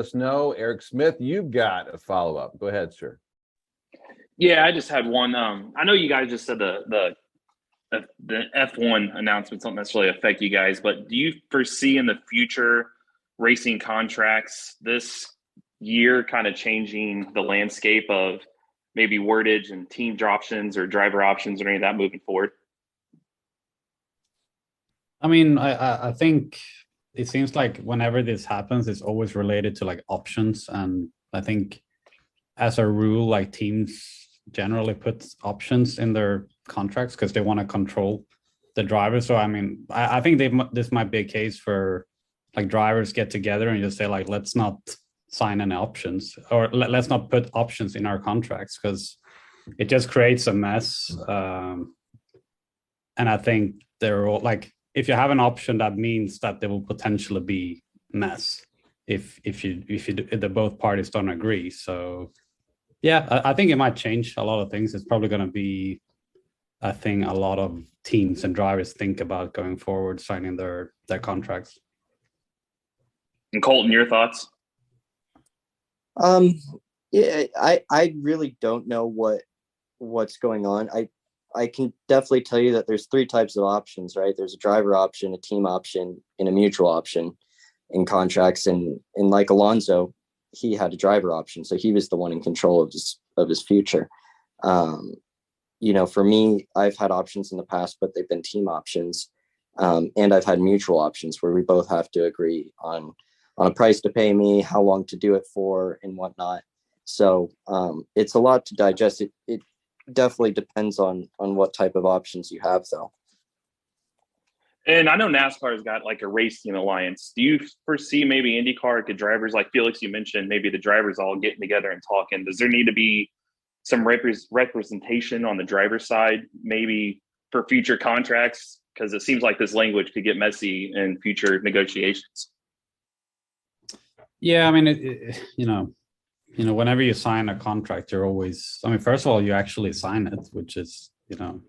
us know. Eric Smith, you've got a follow-up. Go ahead, sir. Yeah, I just had one. I know you guys just said the F1 announcements don't necessarily affect you guys, but do you foresee in the future racing contracts this year kind of changing the landscape of maybe wordage and team options or driver options or any of that moving forward? I mean, I think it seems like whenever this happens, it's always related to like options. And I think as a rule, like teams generally put options in their contracts because they want to control the driver. So, I mean, I think this might be a case for like drivers get together and just say like, let's not sign any options, or let's not put options in our contracts because it just creates a mess. And I think they're all like, if you have an option, that means that there will potentially be mess if the both parties don't agree. So yeah, I think it might change a lot of things. It's probably going to be a thing a lot of teams and drivers think about going forward, signing their contracts. And Colton, your thoughts? Yeah, I really don't know what's going on. I can definitely tell you that there's three types of options, right? There's a driver option, a team option, and a mutual option in contracts. And like Alonso, he had a driver option, so he was the one in control of his future. You know, for me, I've had options in the past, but they've been team options, and I've had mutual options where we both have to agree on a price to pay me, how long to do it for, and whatnot. So it's a lot to digest. It definitely depends on what type of options you have, though. And I know NASCAR's got like a race team alliance. Do you foresee maybe IndyCar could drivers, like Felix, you mentioned, maybe the drivers all getting together and talking? Does there need to be some representation on the driver's side, maybe for future contracts? Because it seems like this language could get messy in future negotiations. Yeah, I mean, you know, whenever you sign a contract, you're always, I mean, first of all, you actually sign it, which is, you know,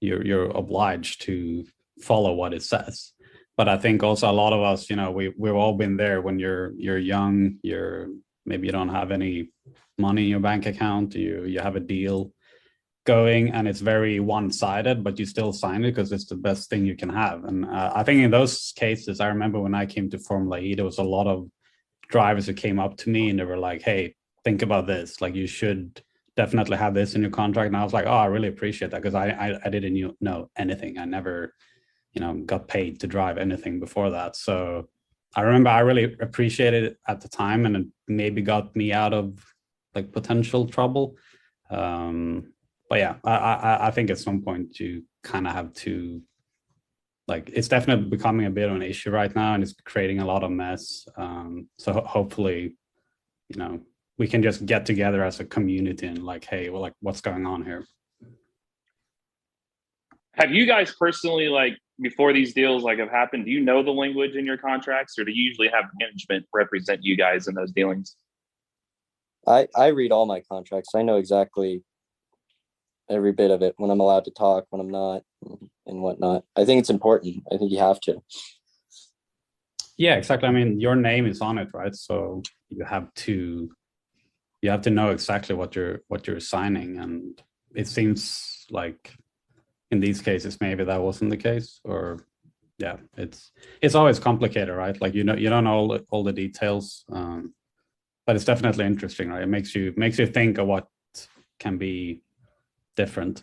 you're obliged to follow what it says. But I think also a lot of us, you know, we've all been there when you're young, maybe you don't have any money in your bank account, you have a deal going and it's very one-sided, but you still sign it because it's the best thing you can have. And I think in those cases, I remember when I came to Formula E, there was a lot of drivers who came up to me and they were like, hey, think about this, like you should definitely have this in your contract. And I was like, oh, I really appreciate that, because I didn't know anything. I never, you know, got paid to drive anything before that. So I remember I really appreciated it at the time, and it maybe got me out of like potential trouble. But yeah, I think at some point you kind of have to, like, it's definitely becoming a bit of an issue right now, and it's creating a lot of mess. So hopefully, you know, we can just get together as a community and like, hey, well, like, what's going on here? Have you guys personally, like, before these deals like have happened, do you know the language in your contracts, or do you usually have management represent you guys in those dealings? I read all my contracts. I know exactly every bit of it, when I'm allowed to talk, when I'm not, and whatnot. I think it's important. I think you have to. Yeah, exactly. I mean, your name is on it, right? So you have to know exactly what you're signing. And it seems like in these cases, maybe that wasn't the case, or yeah, it's always complicated, right? Like, you don't know all the details, but it's definitely interesting, right? It makes you think of what can be different.